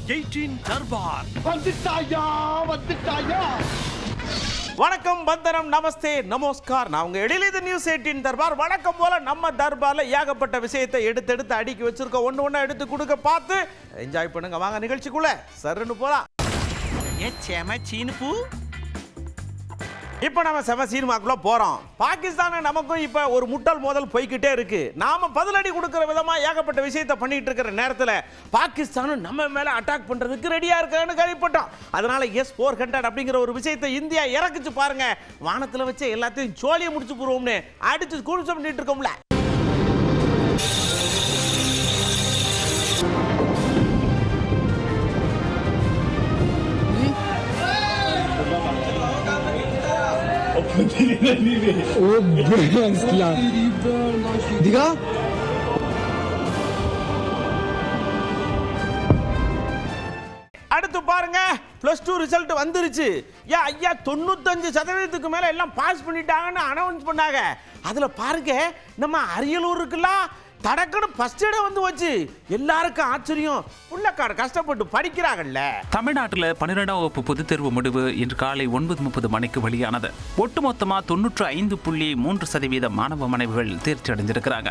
18 தர்பார். வந்துட்டாயா. வணக்கம், வந்தனம், நமஸ்தே, நமஸ்கார். நான் உங்க எழிலிது நியூஸ் 18 தர்பார். வணக்கம் போல நம்ம தர்பார்ல ஏகப்பட்ட விஷயத்தை எடுத்து அடுக்கி வச்சிருக்கோம். ஒண்ணு எடுத்து கொடுக்க பார்த்து என்ஜாய் பண்ணுங்க. வாங்க நிகழ்ச்சிக்குள்ள சருன்னு போலாம். இப்போ நம்ம செம சினிமாக்குள்ள போறோம். பாகிஸ்தான் நமக்கும் இப்ப ஒரு முட்டல் மோதல் போய்கிட்டே இருக்கு. நாம பதிலடி கொடுக்கிற விதமா ஏகப்பட்ட விஷயத்தை பண்ணிட்டு இருக்கிற நேரத்தில் பாகிஸ்தான் நம்ம மேல அட்டாக் பண்றதுக்கு ரெடியா இருக்கான்னு கேள்விப்பட்டோம். அதனால S-400 அப்படிங்கிற ஒரு விஷயத்தை இந்தியா இறக்குச்சு பாருங்க. வானத்துல வச்சு எல்லாத்தையும் சோழியை முடிச்சு போடுவோம்னு அடிச்சு குடிச்சு பண்ணிட்டு இருக்கோம்ல. அடுத்து பாருங்க, +2 ரிசல்ட் வந்துருச்சு. ஐயா 95% மேல எல்லாம் பாஸ் பண்ணிட்டாங்கன்னு அனௌன்ஸ் பண்ணாங்க. அதுல பாருங்க நம்ம அரியலூர் இருக்குல்ல, தடக்கன்னு ஃபர்ஸ்ட் இடம் வந்து வச்சு எல்லாருக்கும் ஆச்சரியம். புள்ளக்கார கஷ்டப்பட்டு படிக்கிறாங்கல்ல. தமிழ்நாட்டில் 12ஆம் வகுப்பு பொதுத் தேர்வு முடிவு இன்று காலை 9:30 மணிக்கு வெளியானது. ஒட்டுமொத்தமாக 95.3% மாணவ மாணவிகள் தேர்ச்சி அடைஞ்சிருக்கிறாங்க.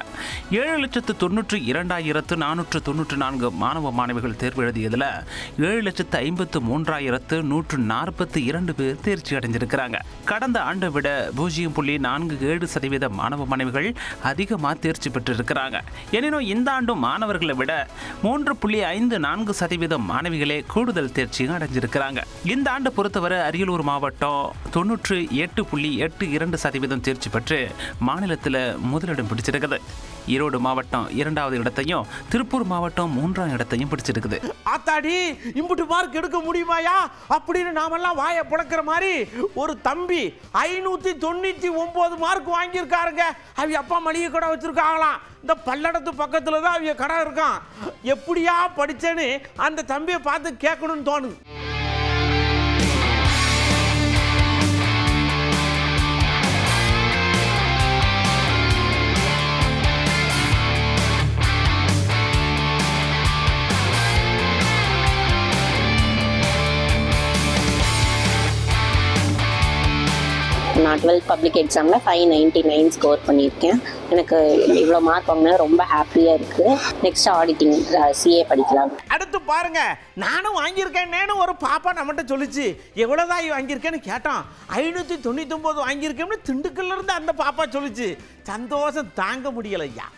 7,92,494 மாணவ மாணவிகள் தேர்வு எழுதியதில் 7,53,142 பேர் தேர்ச்சி அடைஞ்சிருக்கிறாங்க. கடந்த ஆண்டை விட 0.47% மாணவ மாணவிகள் அதிகமாக தேர்ச்சி பெற்றிருக்கிறாங்க. எனினும் இந்த ஆண்டு மாணவர்களை விட 3.54% மாணவிகளே கூடுதல் தேர்ச்சி அடைஞ்சிருக்கிறாங்க. இந்த ஆண்டு பொறுத்தவரை அரியலூர் மாவட்டம் 98.82% தேர்ச்சி பெற்று மாநிலத்தில் முதலிடம் பிடிச்சிருக்குது. ஈரோடு மாவட்டம் 2வது இடத்தையும், திருப்பூர் மாவட்டம் 3ஆம் இடத்தையும் பிடிச்சிருக்குது. ஆத்தாடி, இம்புட்டு மார்க் எடுக்க முடியுமாயா அப்படின்னு நாமெல்லாம் வாயை புழக்கிற மாதிரி ஒரு தம்பி 599 மார்க் வாங்கியிருக்காருங்க. அவங்க அப்பா மளிகை கடை வச்சிருக்காங்களாம். இந்த பல்லடத்து பக்கத்துல தான் அவங்க கடை இருக்கான். எப்படியா படிச்சேன்னு அந்த தம்பியை பார்த்து கேட்கணும்னு தோணுது. நான் 12th பப்ளிக் எக்ஸாமில் 599 ஸ்கோர் பண்ணியிருக்கேன். எனக்கு இவ்வளோ மார்க் வாங்கினா ரொம்ப ஹாப்பியாக இருக்குது. நெக்ஸ்ட் ஆடிட்டிங் CA படிக்கலாம். அடுத்து பாருங்க, நானும் வாங்கியிருக்கேன்னு ஒரு பாப்பா நம்மகிட்ட சொல்லிச்சு. எவ்வளோதான் வாங்கியிருக்கேன்னு கேட்டான். 599 வாங்கியிருக்கேன்னு திண்டுக்கல்ல இருந்து அந்த பாப்பா சொல்லிச்சு. சந்தோஷம் தாங்க முடியல ஐயா.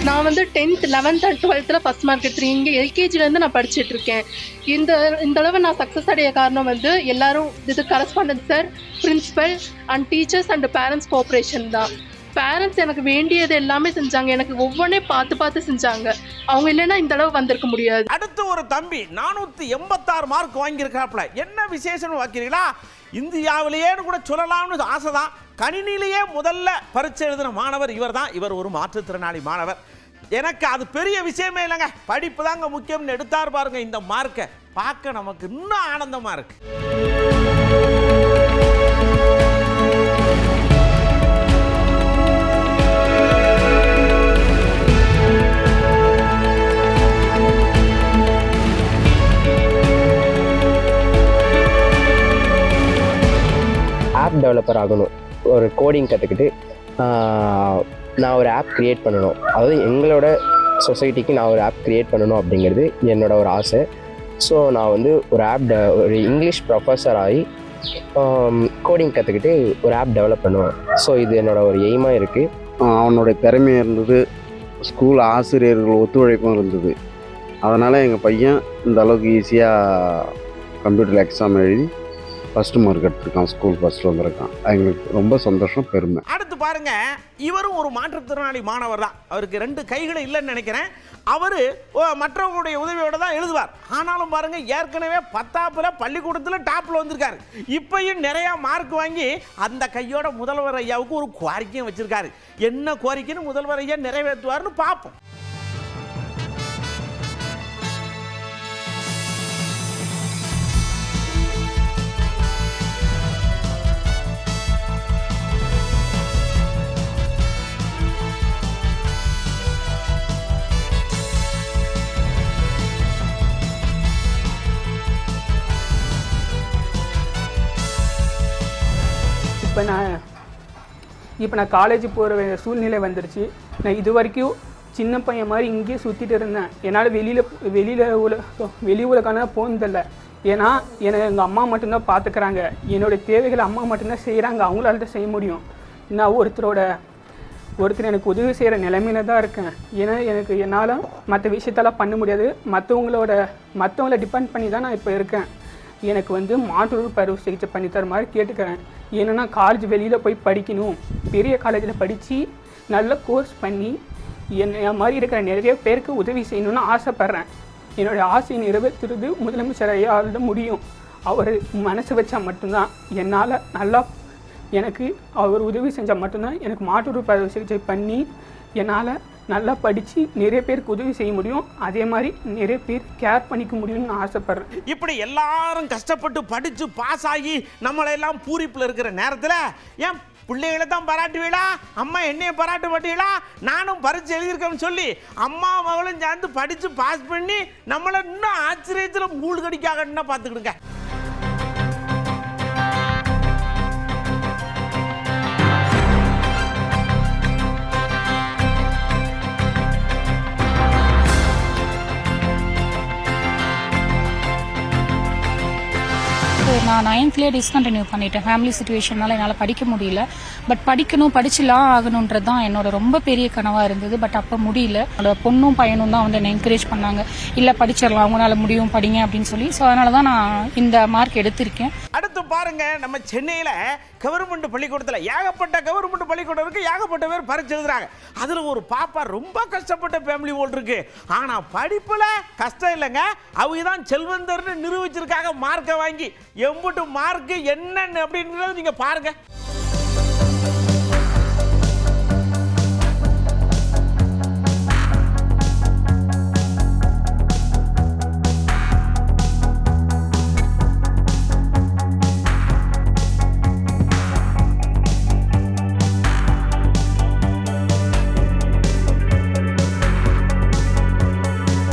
நான் வந்து 10th 11th and 12th first mark எடுத்துருக்கேன். இங்கே எல்கேஜிலேருந்து நான் படிச்சுட்டு இருக்கேன். இந்த தடவை நான் சக்ஸஸ் அடைய காரணம் வந்து எல்லாரும் இது correspondent sir, principal and teachers and parents cooperation தான். பேரண்ட்ஸ் எனக்கு வேண்டியது எல்லாமே செஞ்சாங்க. எனக்கு ஒவ்வொன்றே பார்த்து செஞ்சாங்க. அவங்க இல்லைன்னா இந்த தடவை வந்திருக்க முடியாது. அடுத்து ஒரு தம்பி 486 மார்க் வாங்கியிருக்காப்ல. என்ன விசேஷம்னு வாக்கிறீங்களா? இந்தியாவிலேயேன்னு கூட சொல்லலாம்னு ஆசைதான். கணினிலேயே முதல்ல பரீட்சை எழுதின மாணவர் இவர் தான். இவர் ஒரு மாற்றுத்திறனாளி மாணவர். எனக்கு அது பெரிய விஷயமே இல்லைங்க, படிப்பு தாங்க முக்கியம்னு எடுத்தார் பாருங்க. இந்த மார்க்கை பார்க்க நமக்கு இன்னும் ஆனந்தமா இருக்கு. ஆப் டெவலப்பர் ஆகணும், ஒரு கோடிங் கற்றுக்கிட்டு நான் ஒரு ஆப் க்ரியேட் பண்ணணும். அதாவது எங்களோட சொசைட்டிக்கு நான் ஒரு ஆப் க்ரியேட் பண்ணணும் அப்படிங்கிறது என்னோட ஒரு ஆசை. ஸோ நான் வந்து ஒரு இங்கிலீஷ் ப்ரொஃபஸர் ஆகி கோடிங் கற்றுக்கிட்டு ஒரு ஆப் டெவலப் பண்ணுவேன். ஸோ இது என்னோட ஒரு எய்மாக இருக்குது. அவனுடைய திறமையாக இருந்தது, ஸ்கூல் ஆசிரியர்கள் ஒத்துழைப்பும் இருந்தது. அதனால் எங்கள் பையன் இந்த அளவுக்கு ஈஸியாக கம்ப்யூட்டர் எக்ஸாம் எழுதி ஃபர்ஸ்ட் மார்க் எடுத்திருக்கான், ஸ்கூல் ஃபர்ஸ்ட் வந்திருக்கான். எங்களுக்கு ரொம்ப சந்தோஷம், பெருமை. அடுத்து பாருங்க, இவரும் ஒரு மாற்றுத்திறனாளி மாணவர் தான். அவருக்கு 2 கைகளும் இல்லைன்னு நினைக்கிறேன். அவர் மற்றவங்களுடைய உதவியோட தான் எழுதுவார். ஆனாலும் பாருங்க, ஏற்கனவே 10ஆப்புல பள்ளிக்கூடத்தில் டாப்ல வந்திருக்காரு. இப்பயும் நிறைய மார்க் வாங்கி அந்த கையோட முதல்வர் ஐயாவுக்கு ஒரு கோரிக்கையும் வச்சிருக்காரு. என்ன கோரிக்கைன்னு முதல்வர் ஐயா நிறைவேற்றுவார்னு பார்ப்போம். நான் காலேஜ் போகிற சூழ்நிலை வந்துருச்சு. நான் இது வரைக்கும் சின்ன பையன் மாதிரி இங்கேயே சுற்றிட்டு இருந்தேன். என்னால் வெளி உலகான போனதில்லை. ஏன்னா எங்கள் அம்மா மட்டும்தான் பார்த்துக்கிறாங்க. என்னோடய தேவைகளை அம்மா மட்டும்தான் செய்கிறாங்க. அவங்களால தான் செய்ய முடியும். நான் ஒருத்தர் எனக்கு உதவி செய்கிற நிலைமையில தான் இருக்கேன். ஏன்னா என்னால் மற்ற விஷயத்தெல்லாம் பண்ண முடியாது. மற்றவங்கள டிபெண்ட் பண்ணி தான் நான் இப்போ இருக்கேன். எனக்கு மாற்று பருவ சிகிச்சை பண்ணித்தர மாதிரி கேட்டுக்கிறேன். ஏன்னா காலேஜ் வெளியில் போய் படிக்கணும், பெரிய காலேஜில் படித்து நல்ல கோர்ஸ் பண்ணி என் மாதிரி இருக்கிற நிறைய பேருக்கு உதவி செய்யணும்னு ஆசைப்பட்றேன். என்னுடைய ஆசையை நிறைவேற்றுறது முதலமைச்சர் ஐயாவால் முடியும். அவர் மனசு வச்சா மட்டும்தான் என்னால் நல்லா எனக்கு அவர் உதவி செஞ்சால் மட்டும்தான் எனக்கு மாற்று பருவ சிகிச்சை பண்ணி என்னால் நல்லா படித்து நிறைய பேருக்கு உதவி செய்ய முடியும். அதே மாதிரி நிறைய பேர் கேர் பண்ணிக்க முடியும்னு நான் ஆசைப்பட்றேன். இப்படி எல்லாரும் கஷ்டப்பட்டு படித்து பாஸ் ஆகி நம்மளெல்லாம் பூரிப்பில் இருக்கிற நேரத்தில் ஏன் பிள்ளைகளை தான் பாராட்டுவீங்களா, அம்மா என்னைய பாராட்ட மாட்டீங்களா, நானும் பரிச்சு எழுதியிருக்கேன்னு சொல்லி அம்மா மகளும் சேர்ந்து படித்து பாஸ் பண்ணி நம்மளை இன்னும் ஆச்சரியத்தில் மூழ்கடிக்காகன்னா பார்த்துக்கிடுங்க. நான் 9th டிஸ்கண்டினியூ பண்ணிட்டேன். ஃபேமிலி சுச்சுவேஷனால என்னால் படிக்க முடியல. பட் படிச்சுலாம் ஆகணுன்றது தான் என்னோட ரொம்ப பெரிய கனவாக இருந்தது. பட் அப்போ முடியல. என்னோட பொண்ணும் பையனும் தான் என்னை என்கரேஜ் பண்ணாங்க. இல்லை படிச்சிடலாம், அவங்களால முடியும், படிங்க அப்படின்னு சொல்லி. ஸோ அதனால தான் நான் இந்த மார்க் எடுத்திருக்கேன். அடுத்து பாருங்க, நம்ம சென்னையில் கவர்மெண்ட் பள்ளிக்கூடத்தில் ஏகப்பட்ட கவர்மெண்ட் பள்ளிக்கூடம் இருக்கு, ஏகப்பட்ட பேர் பரிச்சு எழுதுறாங்க. அதில் ஒரு பாப்பா ரொம்ப கஷ்டப்பட்ட ஃபேமிலி போல் இருக்கு. ஆனால் படிப்பில் கஷ்டம் இல்லைங்க, அவங்க தான் செல்வந்தர்னு நிரூபிச்சிருக்காங்க. மார்க்கை வாங்கி எம்புட்டு மார்க்கு என்னன்னு அப்படின்றது நீங்க பாருங்க.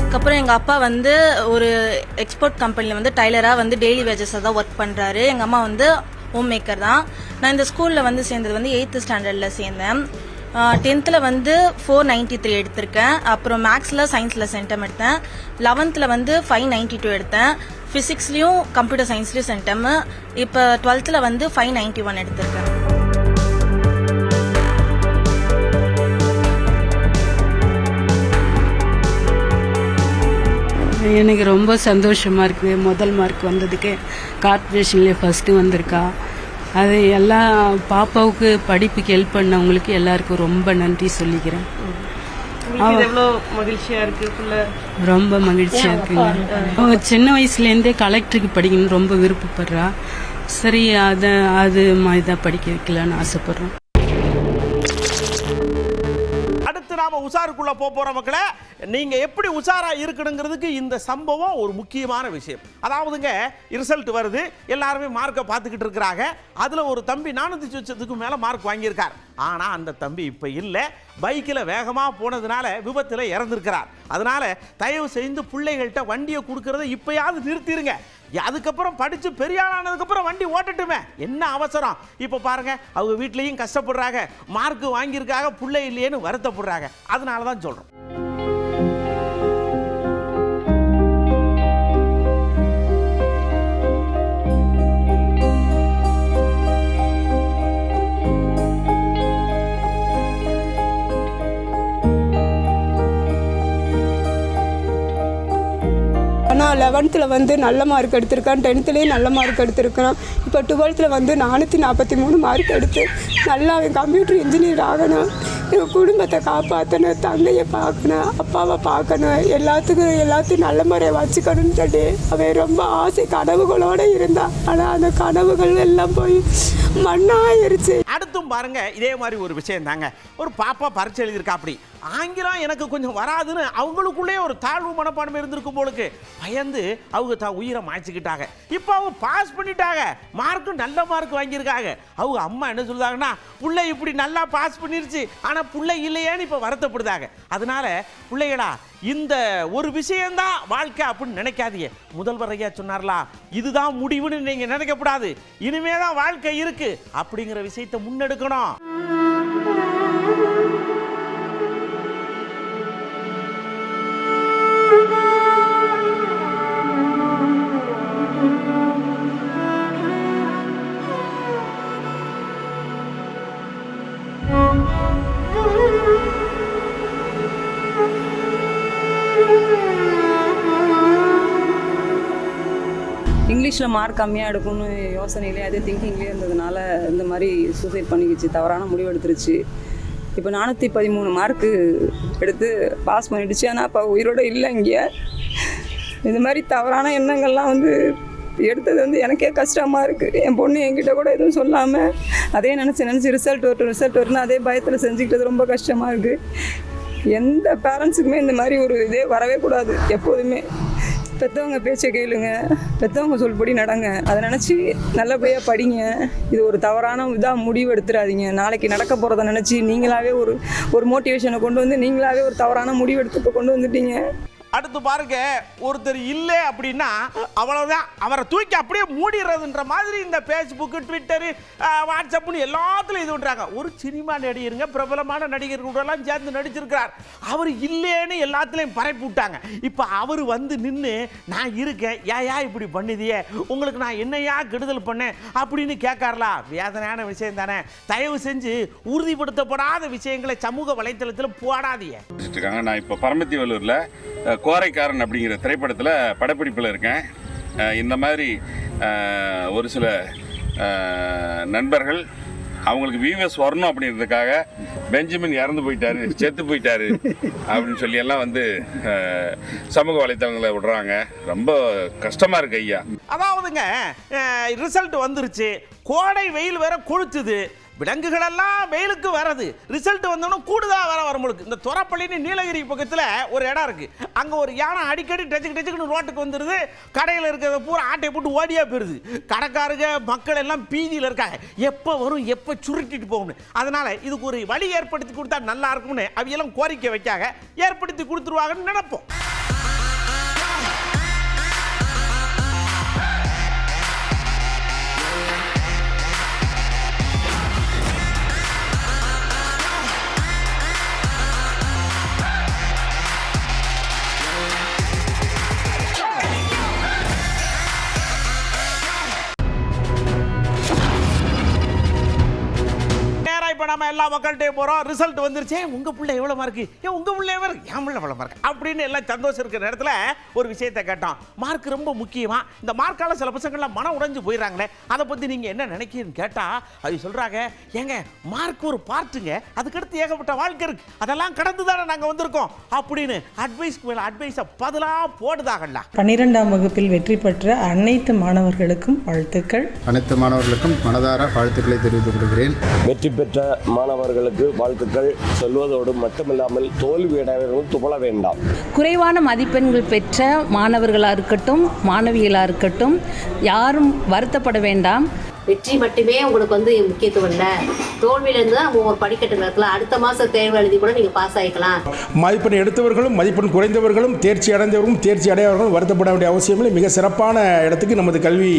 அதுக்கப்புறம் எங்கள் அப்பா ஒரு எக்ஸ்போர்ட் கம்பெனியில் டைலராக டெய்லி வேஜஸாக தான் ஒர்க் பண்ணுறாரு. எங்கள் அம்மா ஹோம் மேக்கர் தான். நான் இந்த ஸ்கூலில் சேர்ந்தது 8th ஸ்டாண்டர்டில் சேர்ந்தேன். 10th 493 எடுத்திருக்கேன். அப்புறம் மேக்ஸில் சயின்ஸில் சென்டம் எடுத்தேன். 11th 592 எடுத்தேன். ஃபிசிக்ஸ்லேயும் கம்ப்யூட்டர் சயின்ஸ்லேயும் சென்டம். இப்போ 12th 591 எடுத்திருக்கேன். எனக்கு ரொம்ப சந்தோஷமாக இருக்குது. முதல் மார்க் வந்ததுக்கு கார்பரேஷன்லேயே ஃபஸ்ட்டு வந்திருக்கா. அது எல்லா பாப்பாவுக்கு படிப்புக்கு ஹெல்ப் பண்ணவங்களுக்கு எல்லாருக்கும் ரொம்ப நன்றி சொல்லிக்கிறேன். மகிழ்ச்சியாக இருக்குது, ரொம்ப மகிழ்ச்சியாக இருக்குங்க. சின்ன வயசுலேருந்தே கலெக்டருக்கு படிக்கணும்னு ரொம்ப விருப்பப்படுறா. சரி, அது மாதிரி தான் படிக்க வைக்கலான்னு ஆசைப்படுறோம். நாம உஷாருக்குள்ள போற மக்களே, நீங்க எப்படி உஷாரா இருக்கணுங்கிறதுக்கு இந்த சம்பவம் ஒரு முக்கியமான விஷயம். அதாவதுங்க, ரிசல்ட் வருது, எல்லாருமே மார்க்கை பார்த்துக்கிட்டு இருக்கிறாங்க. அதுல ஒரு தம்பி 400 மேல மார்க் வாங்கியிருக்கார். ஆனா அந்த தம்பி இப்ப இல்ல, பைக்கில் வேகமா போனதுனால விபத்துல இறந்திருக்கிறார். அதனால தயவு செய்து பிள்ளைகள்கிட்ட வண்டியை கொடுக்கறத இப்பயாவது நிறுத்திடுங்க. அதுக்கப்புறம் படிச்சு பெரிய ஆளானதுக்கு அப்புறம் வண்டி ஓட்டட்டுமே, என்ன அவசரம்? இப்ப பாருங்க, அவங்க வீட்லயும் கஷ்டப்படுறாங்க, மார்க் வாங்கியிருக்காங்க, பிள்ளை இல்லையேன்னு வருத்தப்படுறாங்க. அதனால தான் சொல்றோம். ஆனால் 11th நல்ல மார்க் எடுத்திருக்கான், 10th நல்ல மார்க் எடுத்திருக்கான். இப்போ 12th 443 மார்க் எடுத்து நல்லா அவன் கம்ப்யூட்டர் இன்ஜினியர் ஆகணும், என் குடும்பத்தை காப்பாற்றணும், தங்கையை பார்க்கணும், அப்பாவை பார்க்கணும், எல்லாத்தையும் நல்ல முறையை வச்சுக்கணும்னு சொல்லி அவன் ரொம்ப ஆசை கனவுகளோடு இருந்தான். ஆனால் அந்த கனவுகள் எல்லாம் போய் மண்ணாயிருச்சு. அடுத்தும் பாருங்க, இதே மாதிரி ஒரு விஷயம் தாங்க. ஒரு பாப்பா பரிட்சை எழுதியிருக்கா. அப்படி ஆங்கிலம் எனக்கு கொஞ்சம் வராதுன்னு அவங்களுக்குள்ளே ஒரு தாழ்வு மனப்பான்மை இருந்திருக்கும் போலுக்கு பயந்து அவங்க தான் உயிரை மாய்ச்சிக்கிட்டாங்க. இப்போ அவங்க பாஸ் பண்ணிட்டாங்க, மார்க்கும் நல்ல மார்க் வாங்கியிருக்காங்க. அவங்க அம்மா என்ன சொல்றாங்கன்னா, பிள்ளை இப்படி நல்லா பாஸ் பண்ணிருச்சு, ஆனால் ஆனால் பிள்ளை இல்லையேன்னு இப்போ வருத்தப்படுதாங்க. அதனால பிள்ளைகளா, இந்த ஒரு விஷயம்தான் வாழ்க்கை அப்படின்னு நினைக்காதீங்க. முதல்வர் ஐயா சொன்னார்லா, இதுதான் முடிவுன்னு நீங்கள் நினைக்கக்கூடாது. இனிமே தான் வாழ்க்கை இருக்கு அப்படிங்கிற விஷயத்தை முன்னெடுக்கணும். இங்கிலீஷில் மார்க் கம்மியாக எடுக்கும்னு யோசனையிலே அதே திங்கிங்லேயே இருந்ததுனால இந்த மாதிரி சூசைட் பண்ணிக்கிச்சு, தவறான முடிவு எடுத்துருச்சு. இப்போ 413 மார்க்கு எடுத்து பாஸ் பண்ணிடுச்சு. ஆனால் அப்போ உயிரோடு இல்லை இங்கே. இந்த மாதிரி தவறான எண்ணங்கள்லாம் எடுத்தது எனக்கே கஷ்டமாக இருக்குது. என் பொண்ணு என்கிட்ட கூட எதுவும் சொல்லாமல் அதே நினச்சி ரிசல்ட் வரும்னு அதே பயத்தில் செஞ்சுக்கிட்டது ரொம்ப கஷ்டமாக இருக்குது. எந்த பேரண்ட்ஸுக்குமே இந்த மாதிரி ஒரு இதே வரவே கூடாது. எப்போதுமே பெற்றவங்க பேச்சை கேளுங்க, பெற்றவங்க சொல்படி நடங்க, அதை நினச்சி நல்லபடியாக படிங்க. இது ஒரு தவறான இதாக முடிவு எடுத்துடாதீங்க. நாளைக்கு நடக்க போகிறத நினச்சி நீங்களாகவே ஒரு மோட்டிவேஷனை கொண்டு வந்து நீங்களாகவே ஒரு தவறான முடிவு எடுத்து இப்போ கொண்டு வந்துட்டீங்க. அடுத்து பாருங்க, ஒருத்தர் இல்லை அப்படின்னா அவ்வளோதான், அவரை தூக்கி அப்படியே மூடிடுறதுன்ற மாதிரி இந்த ஃபேஸ்புக்கு, ட்விட்டரு, வாட்ஸ்அப்னு எல்லாத்துலையும் இது விட்றாங்க. ஒரு சினிமா நடிகருங்க, பிரபலமான நடிகர்களெல்லாம் சேர்ந்து நடிச்சிருக்கிறார். அவர் இல்லைன்னு எல்லாத்துலேயும் பரப்பி விட்டாங்க. இப்போ அவர் நின்று நான் இருக்கேன், ஏயா இப்படி பண்ணுதியே, உங்களுக்கு நான் என்னையா கெடுதல் பண்ணேன் அப்படின்னு கேட்காரலா? வேதனையான விஷயம் தானே. தயவு செஞ்சு உறுதிப்படுத்தப்படாத விஷயங்களை சமூக வலைத்தளத்தில் போடாதீங்க. நான் இப்போ பரமத்தி வேலூரில் கோரைக்காரன் அப்படிங்கிற திரைப்படத்தில் படப்பிடிப்பில் இருக்கேன். இந்த மாதிரி ஒரு சில நண்பர்கள் அவங்களுக்கு வியூவர்ஸ் வரணும் அப்படின்றதுக்காக பெஞ்சமின் இறந்து போயிட்டாரு, செத்து போயிட்டாரு அப்படின்னு சொல்லி எல்லாம் சமூக வலைத்தளங்களை விடுறாங்க. ரொம்ப கஷ்டமாக இருக்கு ஐயா. அதாவதுங்க, ரிசல்ட் வந்துருச்சு, கோடை வெயில் வேற கொளுத்துது, விலங்குகளெல்லாம் வெயிலுக்கு வரது, ரிசல்ட் வந்தோன்னா கூடுதலாக வரமுழுக்கு. இந்த துறப்பள்ளின்னு நீலகிரி பக்கத்தில் ஒரு இடம் இருக்குது. அங்கே ஒரு யானை அடிக்கடி டச்சுக்குன்னு ரோட்டுக்கு வந்துடுது. கடையில் இருக்கிறத பூரா ஆட்டை போட்டு ஓடியா போயிடுது. கடைக்காரங்க மக்கள் எல்லாம் பீதியில் இருக்காங்க, எப்போ வரும், எப்போ சுருட்டிட்டு போகணும். அதனால் இதுக்கு ஒரு வழி ஏற்படுத்தி கொடுத்தா நல்லா இருக்கும்னு அவையெல்லாம் கோரிக்கை வைக்காங்க. ஏற்படுத்தி கொடுத்துருவாங்கன்னு நினைப்போம். நம்ம எல்லா மக்கள்கிட்டையும் போகிறோம், ரிசல்ட் வந்துருச்சு, உங்கள் பிள்ளை எவ்வளோ மார்க்கு, உங்கள் பிள்ளை எவ்வளோ, என் பிள்ளை எவ்வளோ மார்க் அப்படின்னு எல்லாம் சந்தோஷம் இருக்கிற நேரத்தில் ஒரு விஷயத்தை கேட்டோம். மார்க் ரொம்ப முக்கியமாக, இந்த மார்க்கால் சில பசங்கள்லாம் மனம் உடைஞ்சு போயிடறாங்களே, அதை பற்றி நீங்கள் என்ன நினைக்கிறீன்னு கேட்டால் அது சொல்கிறாங்க, ஏங்க மார்க் ஒரு பார்ட்டுங்க, அதுக்கடுத்து ஏகப்பட்ட வாழ்க்கை இருக்குது, அதெல்லாம் கடந்து தானே நாங்கள் வந்திருக்கோம் அப்படின்னு அட்வைஸ்க்கு மேலே அட்வைஸை பதிலாக போடுதாகல. 12ஆம் வகுப்பில் வெற்றி பெற்ற அனைத்து மாணவர்களுக்கும் வாழ்த்துக்கள். அனைத்து மாணவர்களுக்கும் மனதார வாழ்த்துக்களை தெரிவித்துக் கொள்கிறேன். வெற்றி பெற்ற மாணவர்களுக்கு வாழ்த்துக்கள் சொல்வதோடு மட்டுமில்லாமல் தோல்வியடைவர்களும் துவள வேண்டாம். குறைவான மதிப்பெண்கள் பெற்ற மாணவர்களாக இருக்கட்டும், மாணவிகளாக இருக்கட்டும், யாரும் வருத்தப்பட வேண்டாம். வெற்றி மட்டுமே உங்களுக்கு முக்கியத்துவம் இல்லை. தோல்வியிலேருந்து தான் நம்ம ஒரு படிக்கட்டுல இருக்கலாம். அடுத்த மாதம் தேர்வு எழுதி கூட நீங்கள் பாஸ் ஆகிக்கலாம். மதிப்பெண் எடுத்தவர்களும் மதிப்பெண் குறைந்தவர்களும் தேர்ச்சி அடைந்தவர்களும் தேர்ச்சி அடையவர்களும் வருத்தப்பட வேண்டிய அவசியமில்லை. மிக சிறப்பான இடத்துக்கு நமது கல்வி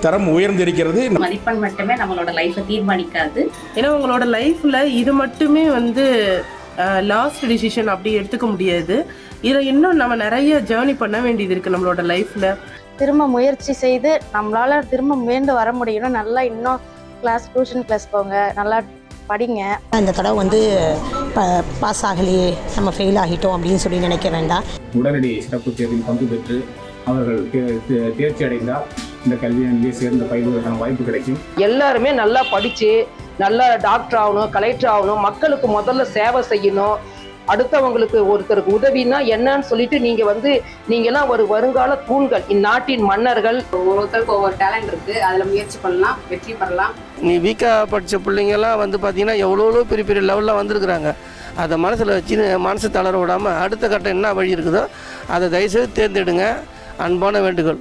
தரம் உயர்ந்திருக்கிறது. மதிப்பெண் மட்டுமே நம்மளோட லைஃப்பை தீர்மானிக்காது. ஏன்னா உங்களோட லைஃப்பில் இது மட்டுமே லாஸ்ட் டிசிஷன் அப்படி எடுத்துக்க முடியாது. இதில் இன்னும் நம்ம நிறைய ஜேர்னி பண்ண வேண்டியது இருக்குது நம்மளோட லைஃப்பில். திரும்ப முயற்சி செய்து நம்மளால திரும்ப மீண்டு வர முடியும். நல்லா இன்னும் டியூஷன் கிளாஸ் போங்க, நல்லா படிங்க. இந்த தடவை பாஸ் ஆகலையே, நம்ம ஃபெயில் ஆகிட்டோம் அப்படின்னு சொல்லி நினைக்க வேண்டாம். உடனடி சிறப்பு தேர்வில் பங்கு பெற்று அவர்கள் தேர்ச்சி அடைந்தால் இந்த கல்வியை சேர்ந்து பயில்வதற்கான வாய்ப்பு கிடைக்கும். எல்லாருமே நல்லா படித்து நல்லா டாக்டர் ஆகணும், கலெக்டர் ஆகணும், மக்களுக்கு முதல்ல சேவை செய்யணும். அடுத்தவங்களுக்கு ஒருத்தருக்கு உதவினா என்னன்னு சொல்லிட்டு நீங்கெல்லாம் ஒரு வருங்கால தூண்கள், இந்நாட்டின் மன்னர்கள். ஒவ்வொருத்தருக்கு ஒவ்வொரு டேலண்ட் இருக்கு, அதுல முயற்சி பண்ணலாம், வெற்றி பெறலாம். நீ வீக்கா படித்த பிள்ளைங்கெல்லாம் பார்த்தீங்கன்னா எவ்வளோ பெரிய பெரிய லெவலில் வந்திருக்கிறாங்க. அதை மனசில் வச்சு மனசு தளர விடாமல் அடுத்த கட்டம் என்ன வழி இருக்குதோ அதை தயவுசெய்து தேர்ந்தெடுங்க. அன்பான வேண்டுகோள்.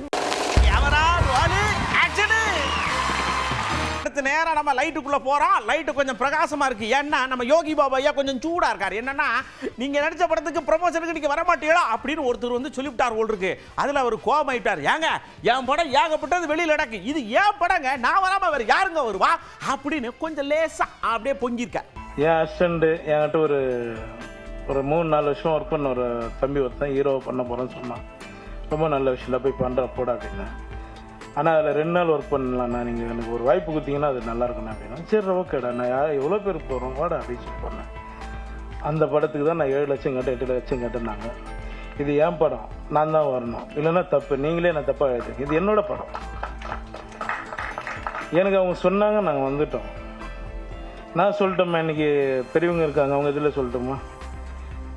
அடுத்த நேரம் நம்ம லைட்டுக்குள்ளே போகிறோம். லைட்டு கொஞ்சம் பிரகாசமாக இருக்குது. ஏன்னா நம்ம யோகி பாபா ஐயா கொஞ்சம் சூடாக இருக்கார். என்னன்னா நீங்கள் நடித்த படத்துக்கு ப்ரமோஷனுக்கு நீங்கள் வரமாட்டீங்களா அப்படின்னு ஒருத்தர் வந்து சொல்லிவிட்டார் போல் இருக்கு. அதில் அவர் கோபமாயிட்டார். ஏங்க என் படம் ஏகப்பட்டது வெளியில் நடக்கு, இது ஏன் படங்க, நான் வராமல் வேறு யாருங்க வருவா அப்படின்னு கொஞ்சம் லேசாக அப்படியே பொங்கியிருக்கார். என் அசிஸ்டண்ட்டு என்கிட்ட ஒரு 3-4 வருஷம் ஒர்க் பண்ண ஒரு தம்பி ஒருத்தன் ஹீரோவை பண்ண போகிறேன்னு சொன்னான். ரொம்ப நல்ல விஷயம் தான், போய் பண்ணுற போட அப்படின்னா. ஆனால் அதில் 2 நாள் ஒர்க் பண்ணலாம்ண்ணா, நீங்கள் எனக்கு ஒரு வாய்ப்பு கொடுத்தீங்கன்னா அது நல்லா இருக்குண்ணா அப்படின்னா. சரி ஓகேடா, நான் எவ்வளோ பேர் போகிறோம் வாடா அப்படின்னு சொல்லி பண்ணேன். அந்த படத்துக்கு தான் நான் 7 லட்சம் கேட்டேன், 8 லட்சம் கேட்டேன்னாங்க. இது என் படம், நான் தான் வரணும், இல்லைன்னா தப்பு, நீங்களே நான் தப்பாக எழுதுங்க, இது என்னோட படம். எனக்கு அவங்க சொன்னாங்க, நாங்கள் வந்துட்டோம். நான் சொல்லிட்டோம்மா, இன்றைக்கி பெரியவங்க இருக்காங்க, அவங்க இதில் சொல்லட்டோமா,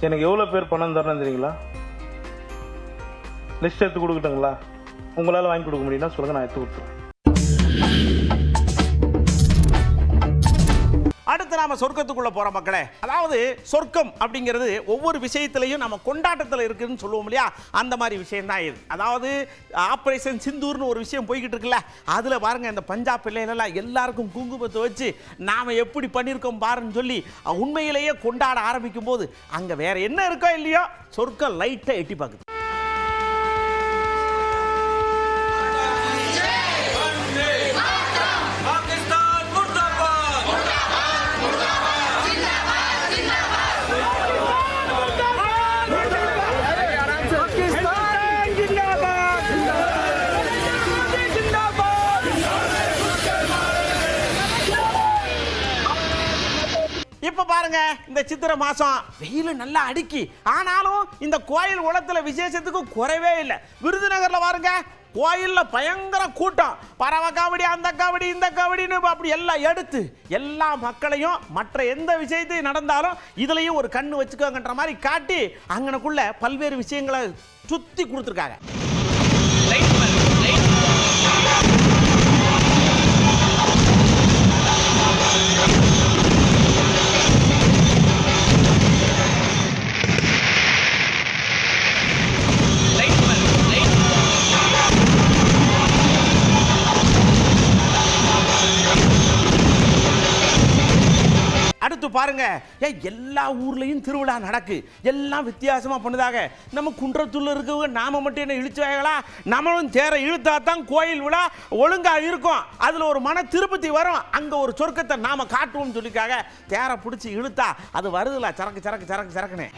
எனக்கு எவ்வளோ பேர் பணம் தரணும் தெரியுங்களா? லிஸ்ட் எடுத்து கொடுக்கட்டுங்களா? உங்களால் வாங்கி கொடுக்க முடியும்னா சொல்லுங்கள், நான் எடுத்து கொடுத்துருவேன். அடுத்து நாம சொர்க்கத்துக்குள்ள போற மக்களே. அதாவது சொர்க்கம் அப்படிங்கிறது ஒவ்வொரு விஷயத்திலையும் நம்ம கொண்டாட்டத்தில் இருக்குன்னு சொல்லுவோம் இல்லையா, அந்த மாதிரி விஷயம் தான் இது. அதாவது ஆப்ரேஷன் சிந்தூர்னு ஒரு விஷயம் போய்கிட்டு இருக்குல்ல, அதுல பாருங்க இந்த பஞ்சாப் பிள்ளைகளெல்லாம் எல்லாருக்கும் குங்குமத்தை வச்சு நாம எப்படி பண்ணியிருக்கோம் பாருன்னு சொல்லி உண்மையிலேயே கொண்டாட ஆரம்பிக்கும் போது அங்க வேற என்ன இருக்கோ இல்லையோ சொர்க்கம் லைட்டை எட்டி பார்க்குது. இப்ப பாருங்க இந்த சித்திரை மாசம் வெயில் நல்லா அடிக்கி, ஆனாலும் இந்த கோயில் குளத்துல விசேஷத்துக்கு குறைவே இல்லை. விருதுநகர்ல பாருங்க கோயில்ல பயங்கர கூட்டம், பறவை காவடி, அந்த காவடி, இந்த காவடின்னு அப்படி எல்லாம் எடுத்து எல்லா மக்களையும் மற்ற எந்த விஷயத்தையும் நடந்தாலும் இதுலயும் ஒரு கண்ணு வச்சுக்கோங்கன்ற மாதிரி காட்டி அங்கனக்குள்ள பல்வேறு விஷயங்களை சுத்தி கொடுத்துருக்காங்க. அடுத்து பாருங்க, எல்லா ஊர்லயும் திருவிழா நடக்கு, எல்லாம் வித்தியாசமா பண்ணுதாக. நம்ம குன்றத்தூர்ல இருக்கவங்க நாம மட்டும் என்ன இழுச்சாங்களா? நம்மளும் தேரை இழுத்தா தான் கோயில் விழா ஒழுங்கா இருக்கும், அதுல ஒரு மன திருப்பதி வரும், அங்க ஒரு சொர்க்கத்தை நாம காட்டுவோம்னு சொல்லிக்காக தேரை பிடிச்சி இழுத்தா அது வருதுல சரக்கு சரக்கு சரக்கு சரக்குன்னு.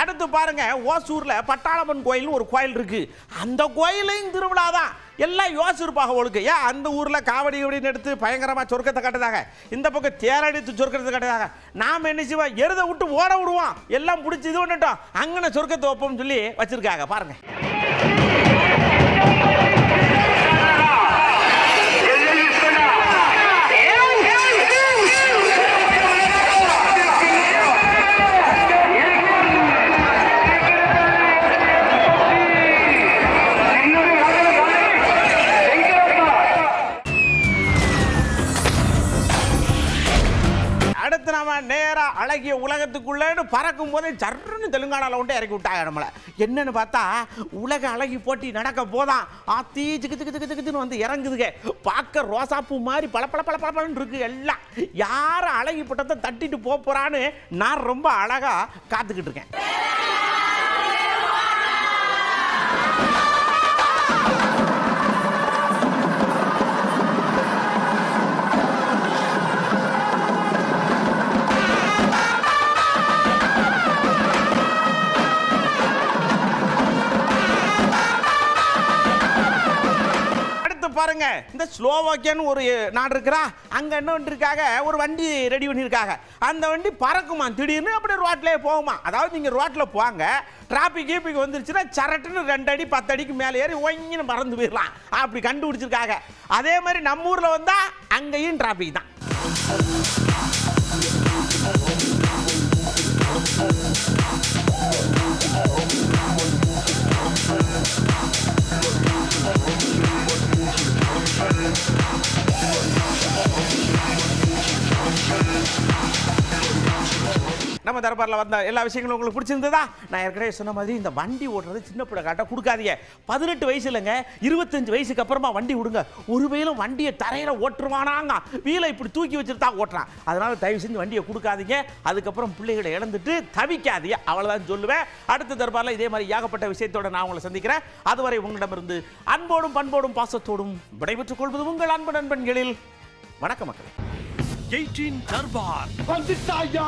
அடுத்து பாருங்க, ஓசூர்ல பட்டாளம்மன் கோயில் ஒரு கோயில் இருக்கு, அந்த கோயிலையும் திருவிழா தான். எல்லாம் யோசிச்சிருப்பாங்க ஒழுக்கு, ஏன் அந்த ஊர்ல காவடி அப்படின்னு எடுத்து பயங்கரமா சொர்க்கத்தை கட்டுதாக, இந்த பக்கம் தேரடித்து சொர்க்கத்தை கட்டுதாக. நாம என்ன செய்வோம், எருதை விட்டு ஓட விடுவோம், எல்லாம் பிடிச்சி இது பண்ணிட்டோம், அங்கன சொர்க்கத்தை வைப்போம்னு சொல்லி வச்சிருக்காங்க பாருங்க. அடுத்து நாம நேரா அழகிய உலகத்துக்குள்ளேன்னு பறக்கும் போதே ஜர்ன்னு தெலுங்கானால கொண்டு இறக்கி விட்டாங்க நம்மளை. என்னன்னு பார்த்தா உலக அழகி போட்டி நடக்க போதான், ஆத்தி சிக்கு சிக்கு சிக்கு சிக்குன்னு வந்து இறங்குதுங்க. பார்க்க ரோசாப்பூ மாதிரி பல பல பல பலன்னு இருக்கு எல்லாம். யார் அழகி பட்டத்தை தட்டிட்டு போறான்னு நான் ரொம்ப அழகா காத்துக்கிட்டு இருக்கேன். பாருங்க, இந்த ஸ்லோவாக்கியான்னு ஒரு நாடு இருக்கிறா, அங்க என்ன பண்ணிருக்காங்க, ஒரு வண்டி ரெடி பண்ணிருக்காங்க. அந்த வண்டி பறக்குமா, திடீர்னு அப்படி ரோட்லயே போகுமா. அதாவது நீங்க ரோட்ல போவாங்க, டிராபிக் கீப்பிக் வந்துருச்சுன்னா சரட்டுன்னு 2 அடி 10 அடிக்கு மேலே ஏறி ஒங்கின்னு பறந்து போயிடலாம், அப்படி கண்டுபிடிச்சிருக்காங்க. அதே மாதிரி நம்ம ஊர்ல வந்தா அங்கேயும் டிராபிக் தான். நம்ம தரப்பாரில் வந்த எல்லா விஷயங்களும் உங்களுக்கு பிடிச்சிருந்ததா? நான் ஏற்கனவே சொன்ன மாதிரி இந்த வண்டி ஓட்டுறது சின்ன பிள்ளை காட்ட கொடுக்காதீங்க. 18 வயசு இல்லைங்க, 25 வயசுக்கு அப்புறமா வண்டி விடுங்க. ஒருவேளும் வண்டியை தரையில ஓட்டுருவானாங்க, வீலை இப்படி தூக்கி வச்சுட்டு தான் ஓட்டுறான். அதனால தயவு செஞ்சு வண்டியை கொடுக்காதீங்க. அதுக்கப்புறம் பிள்ளைகளை இழந்துட்டு தவிக்காதீங்க. அவ்வளவுதான் சொல்லுவேன். அடுத்த தரப்பாரில் இதே மாதிரி ஏகப்பட்ட விஷயத்தோட நான் உங்களை சந்திக்கிறேன். அதுவரை உங்களிடமிருந்து அன்போடும் பண்போடும் பாசத்தோடும் விடைபெற்றுக் கொள்வது உங்கள் அன்பு நண்பன்களில். வணக்கம் மக்களே. 18 தர்பார் வந்துட்டாயா.